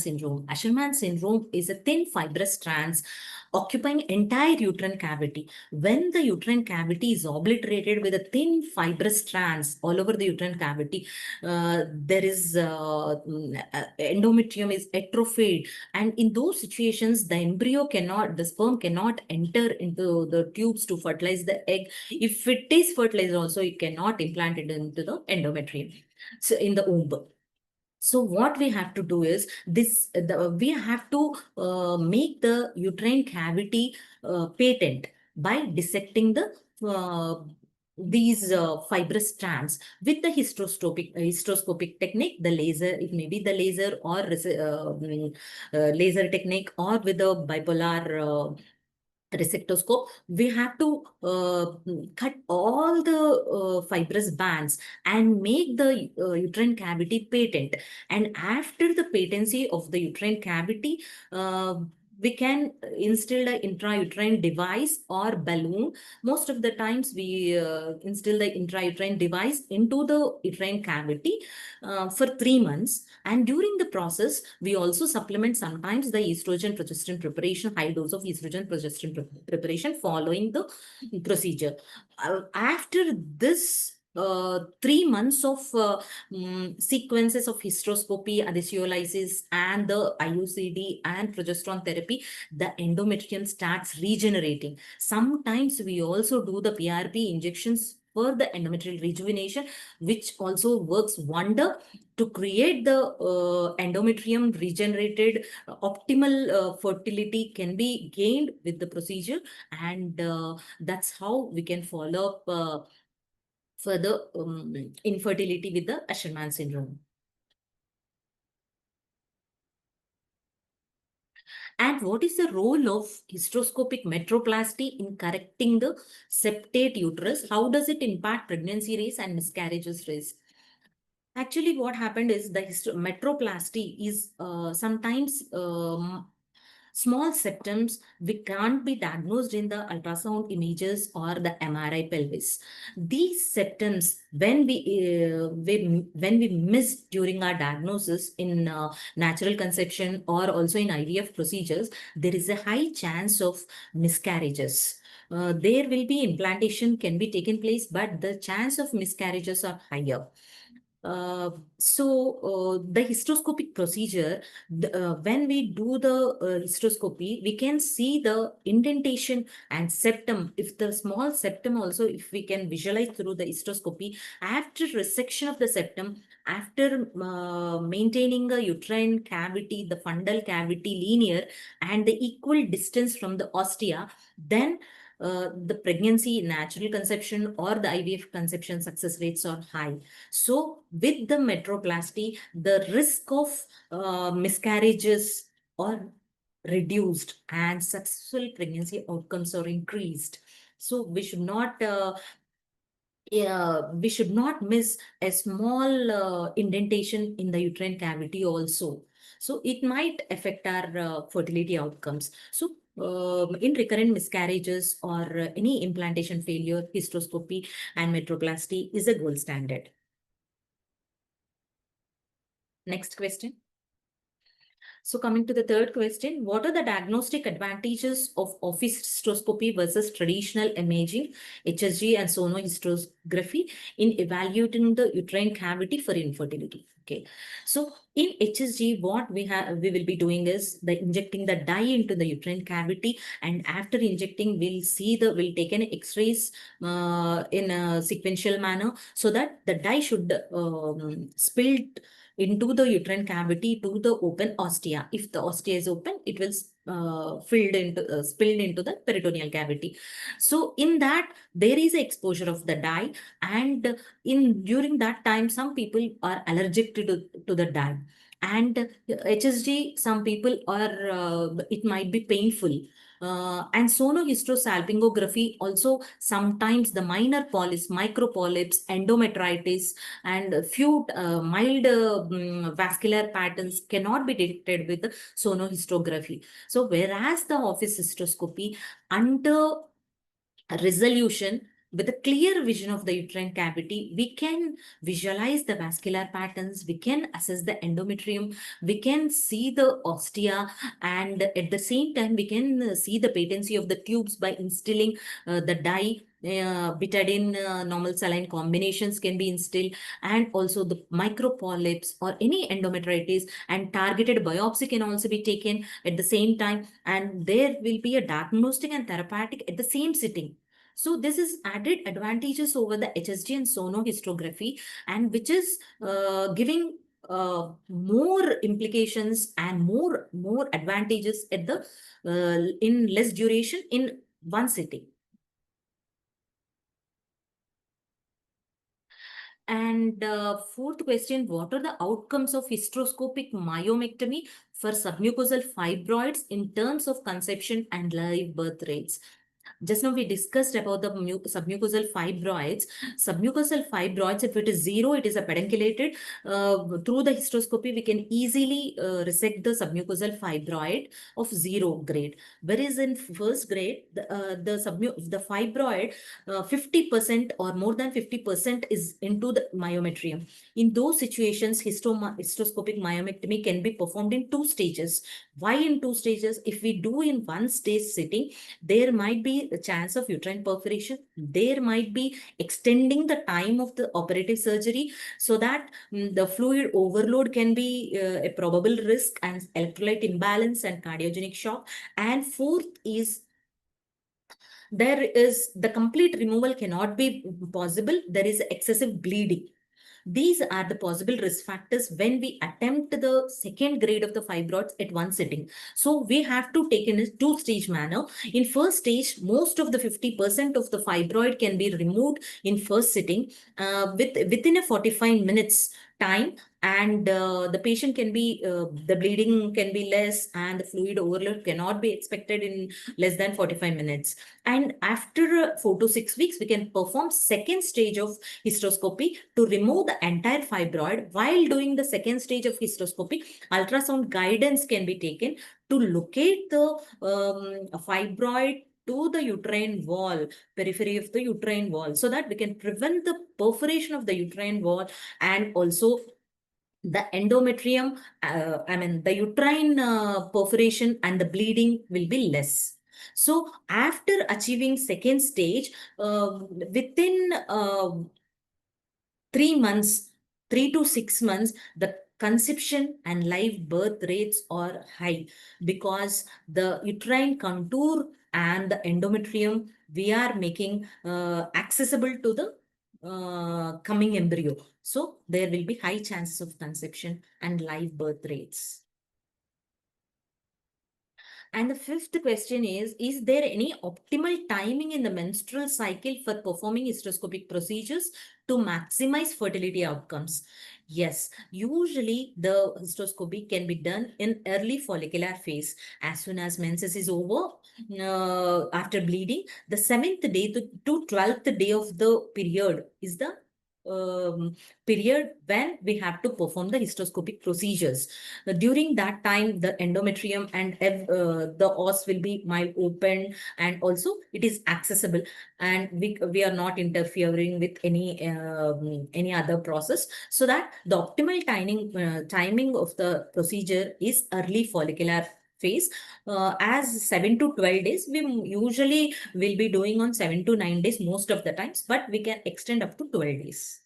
syndrome. Asherman syndrome is a thin fibrous strands occupying entire uterine cavity. When the uterine cavity is obliterated with a thin fibrous strands all over the uterine cavity, there is endometrium is atrophied, and in those situations, the sperm cannot enter into the tubes to fertilize the egg. If it is fertilized, also it cannot implant it into the endometrium, so in the womb. So what we have to do is we have to make the uterine cavity patent by dissecting these fibrous strands with the hysteroscopic technique, the laser. It may be the laser or laser technique, or with the bipolar resectoscope. We have to cut all the fibrous bands and make the uterine cavity patent. And after the patency of the uterine cavity, we can instill the intrauterine device or balloon. Most of the times we instill the intrauterine device into the uterine cavity for 3 months. And during the process, we also supplement sometimes the estrogen progesterone preparation, high dose of estrogen progesterone preparation following the procedure. After this 3 months of sequences of hysteroscopy, adhesiolysis, and the IUCD and progesterone therapy, the endometrium starts regenerating. Sometimes we also do the PRP injections for the endometrial rejuvenation, which also works wonder to create the endometrium regenerated. Optimal fertility can be gained with the procedure, and that's how we can follow up further infertility with the Asherman syndrome. And what is the role of hysteroscopic metroplasty in correcting the septate uterus? How does it impact pregnancy rates and miscarriages rates? Actually, what happened is the metroplasty is sometimes small septums which can't be diagnosed in the ultrasound images or the MRI pelvis. These septums, when we miss during our diagnosis in natural conception or also in IVF procedures, there is a high chance of miscarriages. There will be implantation can be taken place, but the chance of miscarriages are higher. The hysteroscopic procedure, when we do the hysteroscopy, we can see the indentation and septum. If the small septum also, if we can visualize through the hysteroscopy, after resection of the septum, after maintaining the uterine cavity, the fundal cavity linear and the equal distance from the ostia, then the pregnancy, natural conception, or the IVF conception success rates are high. So with the metroplasty, the risk of miscarriages are reduced and successful pregnancy outcomes are increased. So we should not miss a small indentation in the uterine cavity also. So it might affect our fertility outcomes. So in recurrent miscarriages or any implantation failure, hysteroscopy and metroplasty is a gold standard. Next question. So coming to the third question, what are the diagnostic advantages of office hysteroscopy versus traditional imaging, HSG and sonohysterography in evaluating the uterine cavity for infertility? Okay, so in HSG, what we will be doing is injecting the dye into the uterine cavity, and after injecting, we'll take an X-rays in a sequential manner so that the dye should spill into the uterine cavity to the open ostia. If the ostia is open, it will spilled into the peritoneal cavity. So in that, there is an exposure of the dye, and during that time, some people are allergic to the dye. And HSG, some people are, it might be painful. And sonohysterosalpingography also, sometimes the minor polyps, micropolyps, endometritis, and a few mild vascular patterns cannot be detected with the sonohysterography. So whereas the office hysteroscopy, under resolution, with a clear vision of the uterine cavity, we can visualize the vascular patterns, we can assess the endometrium, we can see the ostia, and at the same time, we can see the patency of the tubes by instilling the dye. Betadine normal saline combinations can be instilled, and also the micropolyps or any endometritis, and targeted biopsy can also be taken at the same time, and there will be a diagnostic and therapeutic at the same sitting. So this is added advantages over the HSG and sonohistography, and which is giving more implications and more advantages at the in less duration in one sitting. And fourth question, what are the outcomes of hysteroscopic myomectomy for submucosal fibroids in terms of conception and live birth rates? Just now we discussed about the submucosal fibroids. Submucosal fibroids, if it is zero, it is a pedunculated. Through the hysteroscopy, we can easily resect the submucosal fibroid of zero grade. Whereas in first grade, the fibroid, 50% or more than 50% is into the myometrium. In those situations, hysteroscopic myomectomy can be performed in two stages. Why in two stages? If we do in one stage sitting, there might be a chance of uterine perforation. There might be extending the time of the operative surgery, so that the fluid overload can be a probable risk, and electrolyte imbalance and cardiogenic shock. And fourth is, there is the complete removal cannot be possible. There is excessive bleeding. These are the possible risk factors when we attempt the second grade of the fibroids at one sitting. So we have to take in a two-stage manner. In first stage, most of the 50% of the fibroid can be removed in first sitting within a 45 minutes time, and the patient can be, the bleeding can be less, and the fluid overload cannot be expected in less than 45 minutes. And after 4 to 6 weeks, we can perform second stage of hysteroscopy to remove the entire fibroid. While doing the second stage of hysteroscopy, ultrasound guidance can be taken to locate the fibroid to the uterine wall, periphery of the uterine wall, so that we can prevent the perforation of the uterine wall, and also the endometrium, the uterine perforation and the bleeding will be less. So after achieving second stage, within 3 months, 3 to 6 months, the conception and live birth rates are high, because the uterine contour and the endometrium we are making accessible to the coming embryo. So there will be high chances of conception and live birth rates. And the fifth question is there any optimal timing in the menstrual cycle for performing hysteroscopic procedures to maximize fertility outcomes? Yes, usually the hysteroscopy can be done in early follicular phase. As soon as menses is over, after bleeding, the 7th day to 12th day of the period is the period when we have to perform the hysteroscopic procedures. During that time, the endometrium and the os will be mild open, and also it is accessible, and we are not interfering with any other process, so that the optimal timing of the procedure is early follicular phase. As 7 to 12 days, we usually will be doing on 7 to 9 days most of the times, but we can extend up to 12 days.